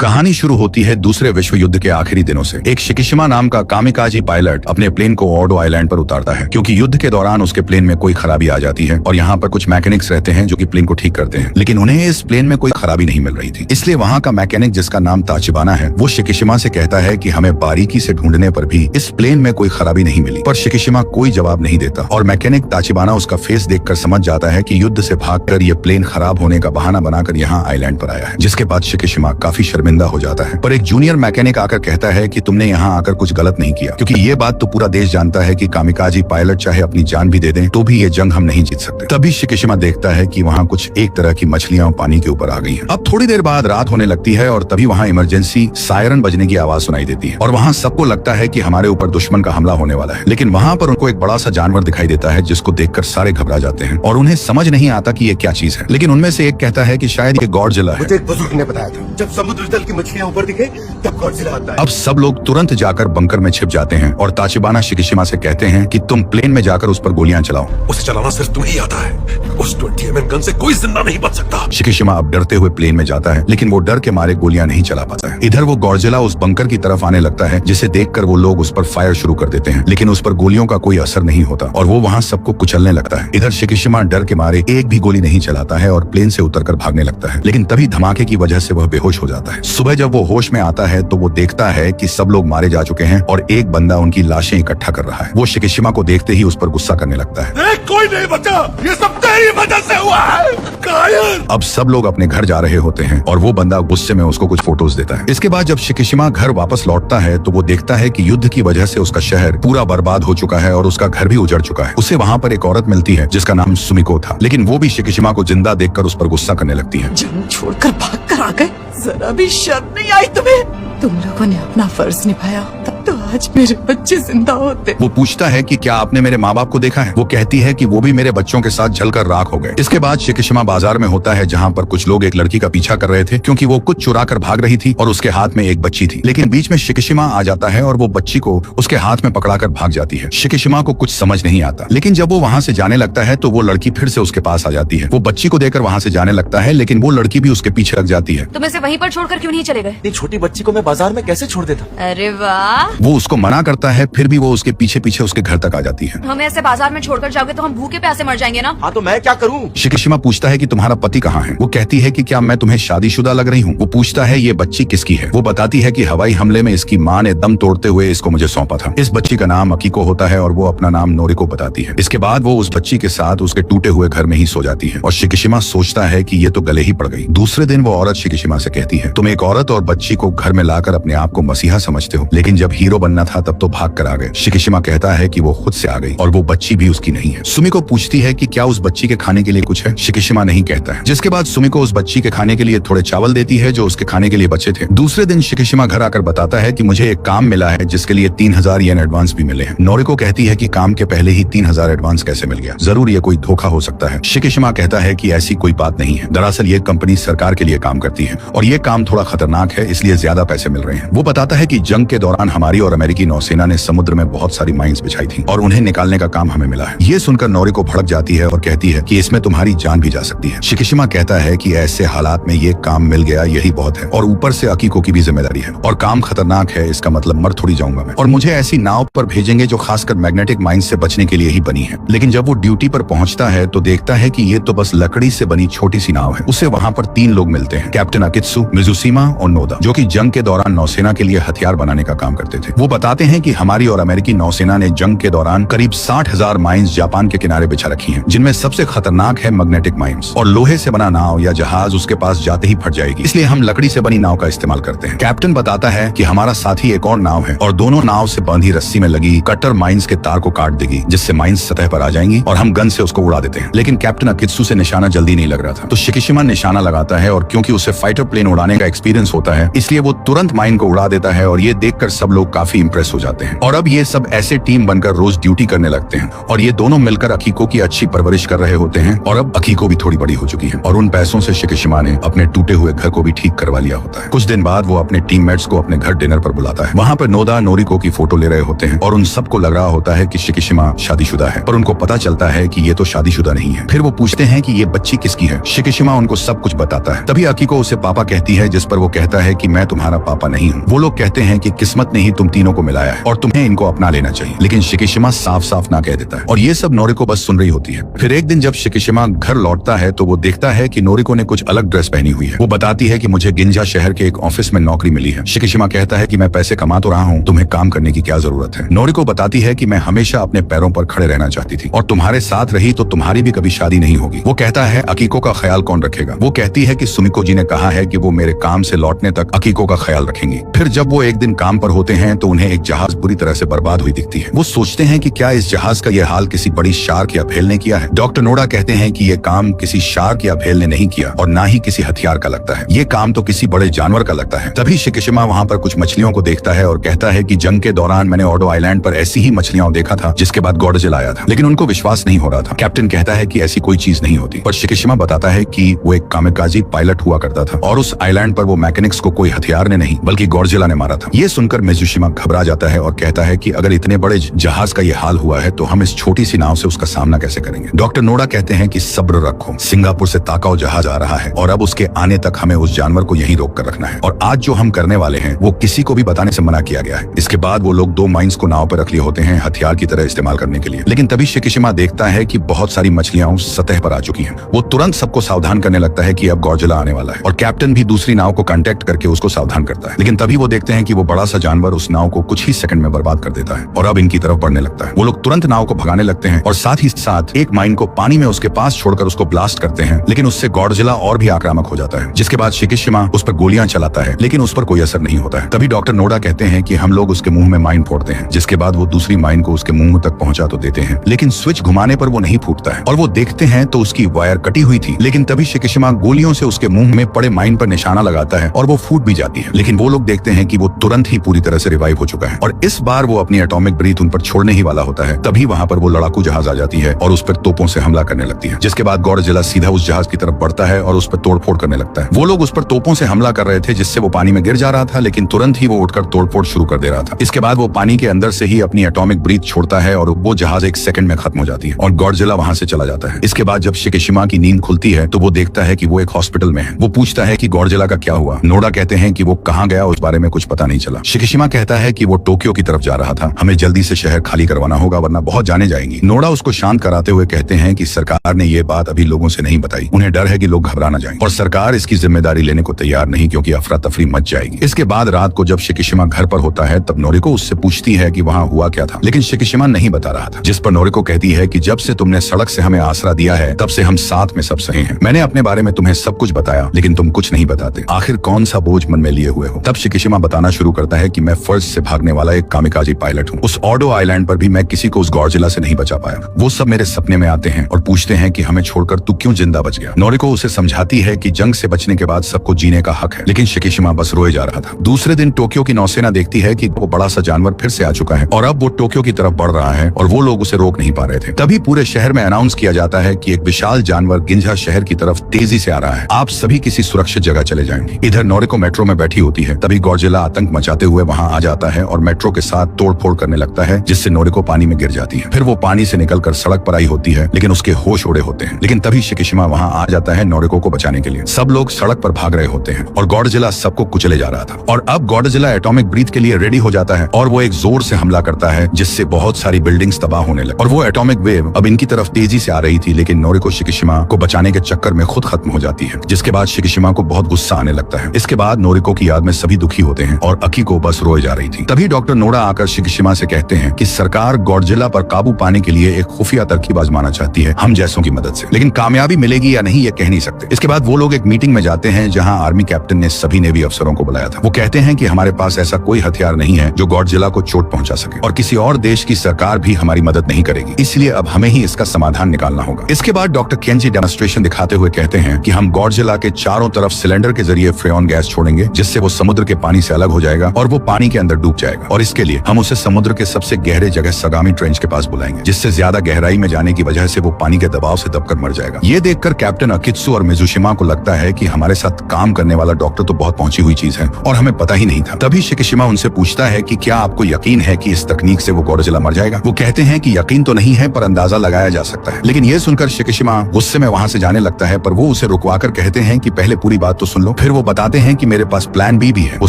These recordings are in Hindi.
कहानी शुरू होती है दूसरे विश्व युद्ध के आखिरी दिनों से। एक शिकिशिमा नाम का कामिकाजी पायलट अपने प्लेन को ऑडो आइलैंड पर उतारता है क्योंकि युद्ध के दौरान उसके प्लेन में कोई खराबी आ जाती है और यहाँ पर कुछ मैकेनिक्स रहते हैं जो कि प्लेन को ठीक करते हैं, लेकिन उन्हें इस प्लेन में कोई खराबी नहीं मिल रही थी। इसलिए वहाँ का मैकेनिक जिसका नाम ताचिबाना है वो शिकिशिमा से कहता है कि हमें बारीकी से ढूंढने पर भी इस प्लेन में कोई खराबी नहीं मिली, पर शिकिशिमा कोई जवाब नहीं देता और मैकेनिक ताचिबाना उसका फेस देखकर समझ जाता है कि युद्ध से भागकर ये प्लेन खराब होने का बहाना बनाकर यहाँ आइलैंड पर आया है। जिसके बाद शिकिशिमा काफी शर्मिंदा हो जाता है, पर एक जूनियर मैकेनिक आकर कहता है कि तुमने यहाँ आकर कुछ गलत नहीं किया, क्योंकि ये बात तो पूरा देश जानता है कि कामिकाजी पायलट चाहे अपनी जान भी दे दें तो भी ये जंग हम नहीं जीत सकते। तभी शिकिशिमा देखता है कि वहाँ कुछ एक तरह की मछलियां पानी के ऊपर आ गई हैं। अब थोड़ी देर बाद रात होने लगती है और तभी वहाँ इमरजेंसी सायरन बजने की आवाज सुनाई देती है और वहाँ सबको लगता है कि हमारे ऊपर दुश्मन का हमला होने वाला है। लेकिन वहाँ पर उनको एक बड़ा सा जानवर दिखाई देता है जिसको देखकर सारे घबरा जाते हैं और उन्हें समझ नहीं आता कि ये क्या चीज है। लेकिन उनमें से एक कहता है कि शायद ये गॉडजिला है। मुझे एक बुजुर्ग ने बताया था जब समुद्र तल की मछलियां ऊपर दिखे तब गॉडजिला आता है। अब सब लोग तुरंत जाकर बंकर में छिप जाते हैं और ताचिबाना शिकिशिमा से कहते हैं कि तुम प्लेन में जाकर उस पर गोलियां चलाओ। उसे चलाना सिर्फ तुम्हें ही आता है। उस 20 mm गन से कोई जिंदा नहीं बच सकता। शिकिशिमा अब डरते हुए प्लेन में जाता है, लेकिन वो डर के मारे गोलियां नहीं चला पाता है। इधर वो गॉडजिला उस बंकर की तरफ आने लगता है, जिसे देखकर वो लोग उस पर फायर शुरू कर देते हैं, लेकिन उस पर गोलियों का कोई असर नहीं होता और वो वहाँ सबको कुचलने लगता है। इधर शिकिशिमा डर के मारे एक भी गोली नहीं चलाता है और प्लेन से उतरकर भागने लगता है, लेकिन तभी धमाके की वजह से वह बेहोश हो जाता है। सुबह जब वो होश में आता है तो वो देखता है कि सब लोग मारे जा चुके हैं और एक बंदा उनकी लाशें इकट्ठा कर रहा है। वो शिकिशिमा को देखते ही उस पर गुस्सा करने लगता है। कोई नहीं बचा, ये सब तेरी वजह से हुआ है। कायर। अब सब लोग अपने घर जा रहे होते हैं और वो बंदा गुस्से में उसको कुछ फोटोज देता है। इसके बाद जब शिकिशिमा घर वापस लौटता है तो वो देखता है कि युद्ध की वजह से उसका शहर पूरा बर्बाद हो चुका है और उसका घर भी उजड़ चुका है। उसे वहाँ पर एक औरत मिलती है जिसका नाम सुमिको था, लेकिन वो भी शिकिशिमा को जिंदा देखकर उस पर गुस्सा करने लगती है। जंग छोड़कर भाग कर आ गए, जरा भी शर्म नहीं आई तुम्हें? तुम लोगों ने अपना फर्ज निभाया, तब तो आज मेरे बच्चे जिंदा होते। वो पूछता है कि क्या आपने मेरे माँ बाप को देखा है? वो कहती है कि वो भी मेरे बच्चों के साथ जलकर राख हो गए। इसके बाद शिकिशिमा बाजार में होता है जहाँ पर कुछ लोग एक लड़की का पीछा कर रहे थे क्योंकि वो कुछ चुरा कर भाग रही थी और उसके हाथ में एक बच्ची थी, लेकिन बीच में शिकिशिमा आ जाता है और वो बच्ची को उसके हाथ में पकड़ाकर भाग जाती है। शिकिशिमा को कुछ समझ नहीं आता, लेकिन जब वो वहाँ से जाने लगता है तो वो लड़की फिर से उसके पास आ जाती है। वो बच्ची को देकर वहाँ से जाने लगता है, लेकिन वो लड़की भी उसके पीछे लग जाती है। तुम इसे वहीं पर छोड़कर क्यों नहीं चले गए? इतनी छोटी बच्ची को मैं बाजार में कैसे छोड़ देता? अरे वाह। वो उसको मना करता है, फिर भी वो उसके पीछे पीछे उसके घर तक आ जाती है। हमें ऐसे बाजार में छोड़कर जाओगे तो हम भूखे प्यासे मर जाएंगे ना। हाँ तो मैं क्या करूँ? शिकिशिमा पूछता है कि तुम्हारा पति कहाँ है? वो कहती है कि क्या मैं तुम्हें शादीशुदा लग रही हूँ? वो पूछता है ये बच्ची किसकी है? वो बताती है कि हवाई हमले में इसकी माँ ने दम तोड़ते हुए इसको मुझे सौंपा था। इस बच्ची का नाम अकीको होता है और वो अपना नाम नोरिको बताती है। इसके बाद वो उस बच्ची के साथ उसके टूटे हुए घर में ही सो जाती है और शिकिशिमा सोचता है कि ये तो गले ही पड़ गई। दूसरे दिन वो औरत शिकिशिमा से कहती है, तुम एक औरत और बच्ची को घर में लाकर अपने आप को मसीहा समझते हो, लेकिन जब हीरो बनना था तब तो भाग कर आ गए। शिकिशिमा कहता है कि वो खुद से आ गई और वो बच्ची भी उसकी नहीं है। सुमिको पूछती है कि क्या उस बच्ची के खाने के लिए कुछ है? शिकिशिमा नहीं कहता है, जिसके बाद सुमिको उस बच्ची के खाने के लिए थोड़े चावल देती है जो उसके खाने के लिए बचे थे। दूसरे दिन शिकिशिमा घर आकर बताता है कि मुझे एक काम मिला है जिसके लिए 3000 येन एडवांस भी मिले हैं। नोरिको कहती है कि काम के पहले ही 3000 एडवांस कैसे मिल गया? जरूर ये कोई धोखा हो सकता है। शिकिशिमा कहता है कि ऐसी कोई बात नहीं है, दरअसल ये कंपनी सरकार के लिए काम करती है और ये काम थोड़ा खतरनाक है, इसलिए ज्यादा पैसे मिल रहे हैं। वो बताता है कि जंग के दौरान हमारी और अमेरिकी नौसेना ने समुद्र में बहुत सारी माइंस बिछाई थी और उन्हें निकालने का काम हमें मिला है। ये सुनकर नोरिको भड़क जाती है और कहती है कि इसमें तुम्हारी जान भी जा सकती है। शिकिशिमा कहता है कि ऐसे हालात में ये काम मिल गया यही बहुत है और ऊपर से अकीको की भी जिम्मेदारी है और काम खतरनाक है, इसका मतलब मर थोड़ी जाऊंगा मैं, और मुझे ऐसी नाव पर भेजेंगे जो खासकर मैग्नेटिक माइंस से बचने के लिए ही बनी है। लेकिन जब वो ड्यूटी पर पहुंचता है तो देखता है कि ये तो बस लकड़ी से बनी छोटी सी नाव है। उसे वहाँ पर 3 लोग मिलते हैं, कैप्टन अकित्सु, मिजुशिमा और नोदा, जो कि जंग के दौरान नौसेना के लिए हथियार बनाने का काम करते थे। वो बताते हैं कि हमारी और अमेरिकी नौसेना ने जंग के दौरान करीब 60,000 माइंस जापान के किनारे बिछा रखी हैं, जिनमें सबसे खतरनाक है मैग्नेटिक माइंस, और लोहे से बना नाव या जहाज उसके पास जाते ही फट जाएगी, इसलिए हम लकड़ी से बनी नाव का इस्तेमाल करते हैं। कैप्टन बताता है कि हमारा साथी एक और नाव है और दोनों नाव से बांधी रस्सी में लगी कटर माइंस के तार को काट देगी, जिससे माइंस सतह पर आ जाएंगी और हम गन से उसको उड़ा देते हैं। लेकिन कैप्टन अकित्सु से निशाना जल्दी नहीं लग रहा था, तो शिकिशिमा निशाना लगाता है और क्योंकि उसे फाइटर प्लेन उड़ाने का एक्सपीरियंस होता है इसलिए वो तुरंत माइन को उड़ा देता है और ये देखकर सब लोग काफी इंप्रेस हो जाते हैं और अब ये सब ऐसे टीम बनकर रोज ड्यूटी करने लगते हैं और ये दोनों मिलकर अकीको की अच्छी परवरिश कर रहे होते हैं और अब अकीको भी थोड़ी बड़ी हो चुकी है और उन पैसों से शिकिशिमा ने अपने टूटे हुए घर को भी ठीक करवा लिया होता है। कुछ दिन बाद वो अपने टीममेट्स को अपने घर डिनर पर बुलाता है। वहाँ पर नोदा नोरिको की फोटो ले रहे होते हैं और उन सबको लग रहा होता है कि शिकिशिमा शादीशुदा है, पर उनको पता चलता है कि ये तो शादीशुदा नहीं है। फिर वो पूछते हैं कि ये बच्ची किसकी है। शिकिशिमा उनको सब कुछ बताता है। तभी अकीको उसे पापा कहती है, जिस पर वो कहता है कि मैं तुम्हारा पापा नहीं हूँ। वो लोग कहते हैं कि किस्मत ने ही तुम तीनों को मिलाया है और तुम्हें इनको अपना लेना चाहिए, लेकिन शिकिशिमा साफ साफ ना कह देता है और ये सब नोरिको बस सुन रही होती है। फिर एक दिन जब शिकिशिमा घर लौटता है तो वो देखता है कि नोरिको ने कुछ अलग ड्रेस पहनी हुई है। वो बताती है कि मुझे गिंजा शहर के एक ऑफिस में नौकरी मिली है। शिकिशिमा कहता है कि मैं पैसे कमा तो रहा हूँ, तुम्हें काम करने की क्या जरूरत है। नोरिको बताती है कि मैं हमेशा अपने पैरों पर खड़े रहना चाहती थी और तुम्हारे साथ रही तो तुम्हारी भी कभी शादी नहीं होगी। वो कहता है अकीको का ख्याल कौन रखेगा। वो कहती है कि सुमिको जी ने कहा है कि वो मेरे काम से लौटने तक अकीको का ख्याल रखेंगी। फिर जब वो एक दिन काम पर होते हैं तो उन्हें एक जहाज बुरी तरह से बर्बाद हुई दिखती है। वो सोचते हैं कि क्या इस जहाज का यह हाल किसी बड़ी शार्क या भेल ने किया है। डॉक्टर नोडा कहते हैं कि यह काम किसी शार्क या भेल ने नहीं किया और ना ही किसी हथियार का लगता है, ये काम तो किसी बड़े जानवर का लगता है। तभी शिकिशिमा वहाँ पर कुछ मछलियों को देखता है और कहता है कि जंग के दौरान मैंने ऑडो आइलैंड पर ऐसी ही मछलियां देखा था जिसके बाद गॉडजिला आया था, लेकिन उनको विश्वास नहीं हो रहा था। कैप्टन कहता है कि ऐसी कोई चीज नहीं होती, पर शिकिशिमा बताता है कि वो एक कामिकाजी पायलट हुआ करता था और उस आइलैंड पर वो मैकेनिक्स को कोई हथियार ने नहीं बल्कि गॉडजिला ने मारा था। ये सुनकर मिजुशिमा घबरा जाता है और कहता है कि अगर इतने बड़े जहाज का ये हाल हुआ है तो हम इस छोटी सी नाव से उसका सामना कैसे करेंगे। डॉक्टर नोडा कहते हैं कि सब्र रखो, सिंगापुर से ताकाओ जहाज आ रहा है और अब उसके आने तक हमें उस जानवर को यहीं रोक कर रखना है और आज जो हम करने वाले हैं वो किसी को भी बताने से मना किया गया है। इसके बाद वो लोग 2 माइंस को नाव पर रख लिए होते हैं हथियार की तरह इस्तेमाल करने के लिए, लेकिन तभी शिकिशिमा देखता है कि बहुत सारी मछलियां उस सतह पर आ चुकी हैं। वो तुरंत सबको सावधान करने लगता है कि अब गॉडजिला आने वाला है और कैप्टन भी दूसरी नाव को कांटेक्ट करके उसको सावधान करता है, लेकिन तभी वो देखते हैं कि वो बड़ा सा जानवर उस नाव को कुछ ही सेकंड में बर्बाद कर देता है और अब इनकी तरफ बढ़ने लगता है। वो लोग तुरंत नाव को भगाने लगते हैं और साथ ही साथ एक माइन को पानी में उसके पास छोड़कर उसको ब्लास्ट करते हैं, लेकिन उससे गॉडजिला और भी आक्रामक हो जाता है, जिसके बाद शिकिशिमा उस पर गोलियां चलाता है लेकिन उस पर कोई असर नहीं होता है। तभी डॉक्टर नोडा कहते हैं कि हम लोग उसके मुंह में माइन फोड़ते हैं, जिसके बाद वो दूसरी माइन को उसके मुंह तक पहुंचा तो देते हैं, लेकिन स्विच घुमाने पर वो नहीं फूटता है और वो देखते हैं तो उसकी वायर कटी हुई थी, लेकिन तभी शिकिशिमा गोलियों से उसके मुंह में पड़े माइन पर निशाना लगाता है और वो फूट भी जाती है, लेकिन वो लोग देखते हैं कि वो तुरंत ही पूरी तरह से रिवाइव हो चुका है और इस बार वो अपनी एटॉमिक ब्रीथ उन पर छोड़ने ही वाला होता है। तभी वहां पर वो लड़ाकू जहाज आ जाती है और उस पर तोपों से हमला करने लगती है, जिसके बाद गॉडजिला सीधा उस जहाज की तरफ बढ़ता है और उस पर तोड़फोड़ करने लगता है। वो लोग उस पर तोपों से हमला कर रहे थे जिससे वो पानी में गिर जा रहा था, लेकिन तुरंत ही वो उठकर तोड़फोड़ शुरू कर दे रहा था। इसके बाद वो पानी के अंदर से ही अपनी एटॉमिक ब्रीथ छोड़ता है और वो जहाज 1 सेकंड में खत्म हो जाती है और गॉडजिला वहां से चला जाता है। इसके बाद जब शिकिशिमा की नींद खुलती है तो वो देखता है कि वो एक हॉस्पिटल में है। वो पूछता है कि गॉडजिला का क्या हुआ। नोडा कहते हैं कि वो कहाँ गया उस बारे में कुछ पता नहीं चला। शिकिशिमा कहता है कि वो टोक्यो की तरफ जा रहा था, हमें जल्दी से शहर खाली करवाना होगा वरना बहुत जाने जाएंगी। नोडा उसको शांत कराते हुए कहते हैं कि सरकार ने ये बात अभी लोगों से नहीं बताई, उन्हें डर है कि लोग घबरा ना जाएं और सरकार इसकी जिम्मेदारी लेने को तैयार नहीं क्योंकि अफरा तफरी मच जाएगी। इसके बाद रात को जब शिकिशिमा घर पर होता है तब नोरिको उससे पूछती है कि वहाँ हुआ क्या था, लेकिन शिकिशिमा नहीं बता रहा था, जिस पर नोरिको कहती है कि जब से तुमने सड़क से हमें आसरा दिया है तब से हम साथ में सब सहे हैं। मैंने अपने बारे में तुम्हें सब कुछ बताया लेकिन तुम कुछ नहीं बताते, आखिर कौन सा बोझ मन में लिए हुए हो। तब शिकिशिमा बताना शुरू करता है कि मैं फर्ज से भागने वाला एक कामिकाजी पायलट हूँ। उस ऑडो आइलैंड पर भी मैं किसी को उस गॉडजिला से नहीं बचा पाया। वो सब मेरे सपने में आते हैं और पूछते हैं कि हमें छोड़कर तू क्यों जिंदा बच गया। नोरिको उसे समझाती है कि जंग से बचने के बाद सबको जीने का हक है, लेकिन शिकिशिमा बस रोए जा रहा था। दूसरे दिन टोक्यो की नौसेना देखती है कि वो बड़ा सा जानवर फिर से आ चुका है और अब वो टोक्यो की तरफ बढ़ रहा है और वो लोग उसे रोक नहीं पा रहे थे। तभी पूरे शहर में अनाउंस किया जाता है कि एक विशाल जानवर गिंजा शहर की तरफ तेजी से आ रहा है, आप सभी किसी सुरक्षित जगह चले जाएं। इधर नोरिको मेट्रो में बैठी होती है, तभी गॉडजिला आतंक मचाते हुए वहां आ जाता है और मेट्रो के साथ तोड़फोड़ करने लगता है, जिससे नोरिको पानी में गिर जाती है। फिर वो पानी से निकलकर सड़क पर आई होती है लेकिन उसके होश उड़े होते हैं, लेकिन तभी शिकिशिमा वहां आ जाता है नोरिको को बचाने के लिए। सब लोग सड़क पर भाग रहे होते हैं और गॉडजिला सबको कुचले जा रहा था और अब गॉडजिला एटॉमिक ब्रीथ के लिए रेडी हो जाता है और वो एक जोर से हमला करता है जिससे बहुत सारी बिल्डिंग्स तबाह होने लगी और वो एटॉमिक वेव अब इनकी तरफ तेजी से आ रही थी, लेकिन नोरिको शिकिशिमा को बचाने के चक्कर में खुद खत्म हो जाती है, जिसके बाद शिकिशिमा को बहुत गुस्सा आने लगता है। इसके बाद नोरिको की याद में सभी दुखी होते हैं और अकीको बस रोए जा रही थी। तभी डॉक्टर नोडा आकर शिकिशिमा से कहते हैं कि सरकार गॉडजिला पर काबू पाने के लिए एक खुफिया तरकीब आजमाना चाहती है हम जैसों की मदद से, लेकिन कामयाबी मिलेगी या नहीं ये कह नहीं सकते। इसके बाद वो लोग एक मीटिंग में जाते हैं जहां आर्मी कैप्टन ने सभी नेवी अफसरों को बुलाया था। वो कहते हैं कि हमारे पास ऐसा कोई हथियार नहीं है जो गॉडजिला को चोट पहुंचा सके और किसी और देश की सरकार भी हमारी मदद नहीं करेगी, इसलिए अब हमें ही इसका समाधान निकालना होगा। इसके बाद डॉक्टर केंजी डेमोन्स्ट्रेशन दिखाते हुए कहते हैं कि हम गॉडजिला के चारों तरफ सिलेंडर के जरिए फ्रेऑन गैस छोड़ेंगे, जिससे वो समुद्र के पानी से अलग हो जाएगा और वो पानी के अंदर डूब जाएगा और इसके लिए हम उसे समुद्र के सबसे गहरे जगह सगामी ट्रेंच के पास बुलाएंगे, जिससे ज्यादा गहराई में जाने की वजह से वो पानी के दबाव से दबकर मर जाएगा। ये देखकर कैप्टन अकित्सु और मिजुशिमा को लगता है कि हमारे साथ काम करने वाला डॉक्टर तो बहुत पहुंची हुई चीज है और हमें पता ही नहीं था। तभी शिकिशिमा उनसे पूछता है कि क्या आपको यकीन है कि इस तकनीक से वो गॉडजिला मर जाएगा। वो कहते हैं कि यकीन तो नहीं है पर अंदाजा लगाया जा सकता है। लेकिन ये सुनकर शिकिशिमा गुस्से में वहां से जाने लगता है, पर वो उसे रुकवाकर कहते हैं कि पहले पूरी बात तो सुन लो। फिर वो बताते हैं कि मेरे पास प्लान बी भी है। वो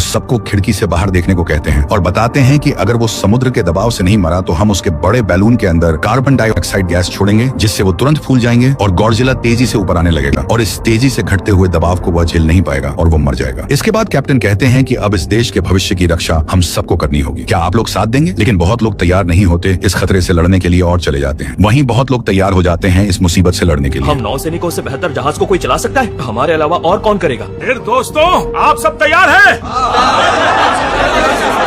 सबको खिड़की से बाहर देखने को कहते हैं और बताते हैं कि अगर वो समुद्र के दबाव से नहीं मरा तो हम उसके बड़े बैलून के अंदर कार्बन डाइऑक्साइड गैस छोड़ेंगे, जिससे वो तुरंत फूल जाएंगे और गॉडजिला तेजी से ऊपर आने लगेगा और इस तेजी से घटते हुए दबाव को वह झेल नहीं पाएगा और वो मर जाएगा। इसके बाद कैप्टन कहते हैं कि अब इस देश के भविष्य की रक्षा हम सबको करनी होगी, क्या आप लोग साथ देंगे? लेकिन बहुत लोग तैयार नहीं होते इस खतरे से लड़ने के लिए और चले जाते हैं। वहीं बहुत लोग तैयार हो जाते हैं इस मुसीबत से लड़ने के लिए। हम नौसैनिकों से बेहतर जहाज को कोई चला सकता है? हमारे अलावा और कौन करेगा? फिर दोस्तों, आप सब तैयार हैं?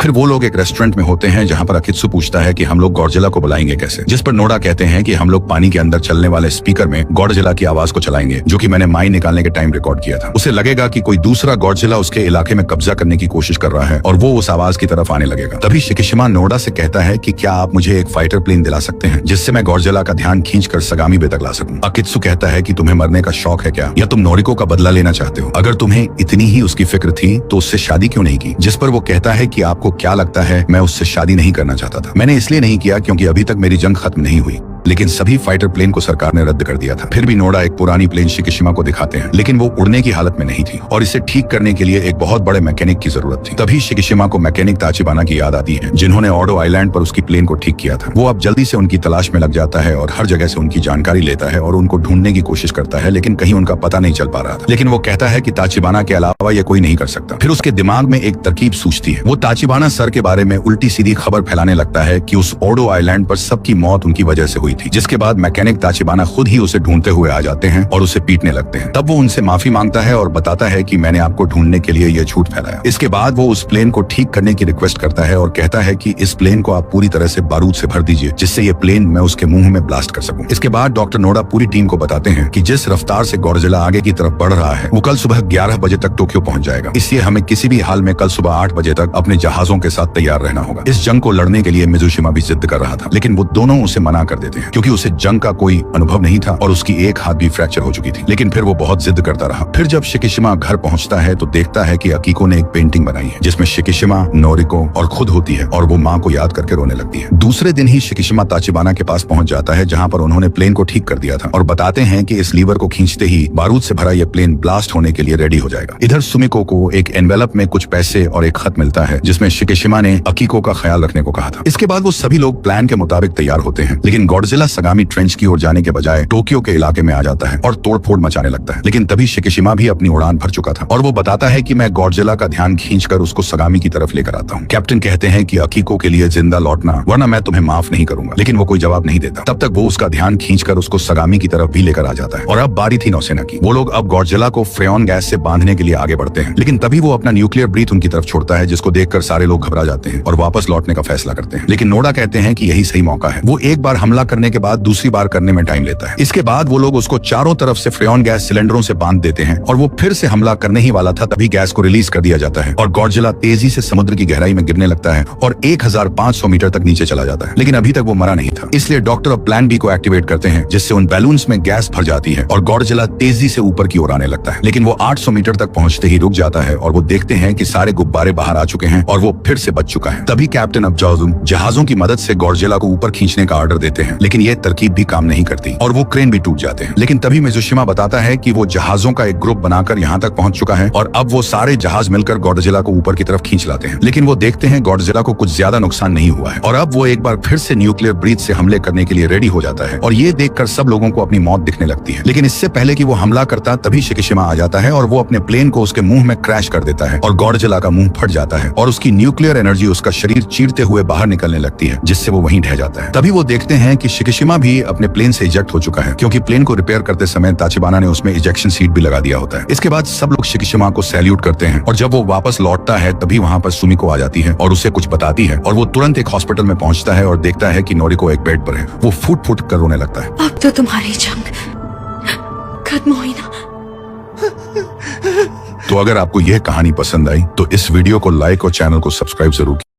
फिर वो लोग एक रेस्टोरेंट में होते हैं जहां पर अकित्सु पूछता है कि हम लोग गॉडजिला को बुलाएंगे कैसे, जिस पर नोडा कहते हैं कि हम लोग पानी के अंदर चलने वाले स्पीकर में गॉडजिला की आवाज को चलाएंगे, जो कि मैंने माइन निकालने के टाइम रिकॉर्ड किया था। उसे लगेगा कि कोई दूसरा गॉडजिला उसके इलाके में कब्जा करने की कोशिश कर रहा है और वो उस आवाज की तरफ आने लगेगा। तभी शिकिशिमा नोडा से कहता है कि क्या आप मुझे एक फाइटर प्लेन दिला सकते हैं जिससे मैं गॉडजिला का ध्यान खींचकर सगामी बे तक ला सकूं। अकित्सु कहता है कि तुम्हें मरने का शौक है क्या, या तुम नोरिको का बदला लेना चाहते हो? अगर तुम्हें इतनी ही उसकी फिक्र थी तो उससे शादी क्यों नहीं की? जिस पर वो कहता है कि आपको क्या लगता है मैं उससे शादी नहीं करना चाहता था। मैंने इसलिए नहीं किया क्योंकि अभी तक मेरी जंग खत्म नहीं हुई, लेकिन सभी फाइटर प्लेन को सरकार ने रद्द कर दिया था। फिर भी नोडा एक पुरानी प्लेन शिकिशिमा को दिखाते हैं, लेकिन वो उड़ने की हालत में नहीं थी और इसे ठीक करने के लिए एक बहुत बड़े मैकेनिक की जरूरत थी। तभी शिकिशिमा को मैकेनिक ताचिबाना की याद आती है, जिन्होंने ऑडो आइलैंड पर उसकी प्लेन को ठीक किया था। वो अब जल्दी से उनकी तलाश में लग जाता है और हर जगह से उनकी जानकारी लेता है और उनको ढूंढने की कोशिश करता है, लेकिन कहीं उनका पता नहीं चल पा रहा था। लेकिन वो कहता है कि ताचिबाना के अलावा ये कोई नहीं कर सकता। फिर उसके दिमाग में एक तरकीब सूझती है। वो ताचिबाना सर के बारे में उल्टी सीधी खबर फैलाने लगता है कि उस ऑडो आइलैंड पर सबकी मौत उनकी वजह से हुई थी, जिसके बाद मैकेनिक ताचिबाना खुद ही उसे ढूंढते हुए आ जाते हैं और उसे पीटने लगते हैं। तब वो उनसे माफी मांगता है और बताता है कि मैंने आपको ढूंढने के लिए यह झूठ फैलाया। इसके बाद वो उस प्लेन को ठीक करने की रिक्वेस्ट करता है और कहता है कि इस प्लेन को आप पूरी तरह से बारूद से भर दीजिए, जिससे ये प्लेन मैं उसके मुंह में ब्लास्ट कर सकूं। इसके बाद डॉक्टर नोडा पूरी टीम को बताते हैं कि जिस रफ्तार से गॉडजिला आगे की तरफ बढ़ रहा है वो कल सुबह 11 बजे तक टोक्यो पहुंच जाएगा। इसलिए हमें किसी भी हाल में कल सुबह 8 बजे तक अपने जहाजों के साथ तैयार रहना होगा। इस जंग को लड़ने के लिए मिजुशिमा भी जिद कर रहा था, लेकिन वो दोनों उसे मना कर देते हैं क्योंकि उसे जंग का कोई अनुभव नहीं था और उसकी एक हाथ भी फ्रैक्चर हो चुकी थी। लेकिन फिर वो बहुत जिद करता रहा। फिर जब शिकिशिमा घर पहुंचता है तो देखता है कि अकीको ने एक पेंटिंग बनाई है जिसमें शिकिशिमा, नोरिको और खुद होती है और वो माँ को याद करके रोने लगती है। दूसरे दिन ही शिकिशिमा ताचिबाना के पास पहुंच जाता है जहां पर उन्होंने प्लेन को ठीक कर दिया था और बताते हैं कि इस लीवर को खींचते ही बारूद से भरा यह प्लेन ब्लास्ट होने के लिए रेडी हो जाएगा। इधर सुमिको को एक एनवेलप में कुछ पैसे और एक खत मिलता है जिसमें शिकिशिमा ने अकीको का ख्याल रखने को कहा था। इसके बाद वो सभी लोग प्लान के मुताबिक तैयार होते हैं, लेकिन गॉडजिला सगामी ट्रेंच की ओर जाने के बजाय टोक्यो के इलाके में आ जाता है और तोड़फोड़ मचाने लगता है। लेकिन तभी शिकिशिमा भी अपनी उड़ान भर चुका था और वो बताता है कि मैं गॉडजिला का ध्यान खींचकर उसको सगामी की तरफ लेकर आता हूँ। कैप्टन कहते हैं कि अकीको के लिए जिंदा लौटना, वरना मैं तुम्हें माफ नहीं करूंगा। लेकिन वो कोई जवाब नहीं देता। तब तक वो उसका ध्यान खींचकर उसको सगामी की तरफ भी लेकर आ जाता है और अब बारी थी नौसेना की। वो लोग अब गॉडजिला को फ्रेयन गैस से बांधने के लिए आगे बढ़ते हैं, लेकिन तभी वो अपना न्यूक्लियर ब्रीथ उनकी तरफ छोड़ता है, जिसको देखकर सारे लोग घबरा जाते हैं और वापस लौटने का फैसला करते हैं। लेकिन नोडा कहते हैं कि यही सही मौका है। वो एक बार हमला करने के बाद दूसरी बार करने में टाइम लेता है। इसके बाद वो लोग उसको चारों तरफ से फ्रेयन गैस सिलेंडरों से बांध देते हैं और वो फिर से हमला करने ही वाला था, तभी गैस को रिलीज कर दिया जाता है और गॉडजिला तेजी से समुद्र की गहराई में गिरने लगता है और 1500 मीटर तक नीचे चला जाता है। लेकिन अभी तक वो मरा नहीं था, इसलिए डॉक्टर अब प्लान बी को एक्टिवेट करते हैं, जिससे उन बैलून्स में गैस भर जाती है और गॉडजिला तेजी से ऊपर की ओर आने लगता है। लेकिन वो 800 मीटर तक पहुंचते ही रुक जाता है और वो देखते हैं कि सारे गुब्बारे बाहर आ चुके हैं और वो फिर से बच चुका है। तभी कैप्टन अब्जाउजुम जहाजों की मदद से गॉडजिला को ऊपर खींचने का ऑर्डर देते हैं, लेकिन ये तरकीब भी काम नहीं करती और वो क्रेन भी टूट जाते हैं। लेकिन तभी मिजुशिमा बताता है कि वो जहाजों का एक ग्रुप बनाकर यहाँ तक पहुंच चुका है और अब वो सारे जहाज मिलकर गॉडजिला को ऊपर की तरफ खींच लाते हैं। लेकिन वो देखते हैं गॉडजिला को कुछ ज्यादा नुकसान नहीं हुआ है और अब वो एक बार फिर से न्यूक्लियर ब्रीथ से हमले करने के लिए रेडी हो जाता है और ये देखकर सब लोगों को अपनी मौत दिखने लगती है। लेकिन इससे पहले कि वो हमला करता तभी शिकिशिमा आ जाता है और वो अपने प्लेन को उसके मुंह में क्रैश कर देता है और गॉडजिला का मुंह फट जाता है और उसकी न्यूक्लियर एनर्जी उसका शरीर चीरते हुए बाहर निकलने लगती है, जिससे वो वहीं ढह जाता है। तभी वो देखते हैं कि शिकिशिमा भी अपने प्लेन से इजेक्ट हो चुका है, क्योंकि प्लेन को रिपेयर करते समय ताचिबाना ने उसमें इजेक्शन सीट भी लगा दिया होता है। इसके बाद सब लोग शिकिशिमा को सैल्यूट करते हैं और जब वो वापस लौटता है तभी वहाँ पर सुमिको आ जाती है और उसे कुछ बताती है और वो तुरंत एक हॉस्पिटल में पहुंचता है और देखता है कि नोरिको एक बेड पर है। वो फूट फूट कर रोने लगता है। अब तो तुम्हारी जंग खत्म हुई ना। तो अगर आपको यह कहानी पसंद आई तो इस वीडियो को लाइक और चैनल को सब्सक्राइब जरूर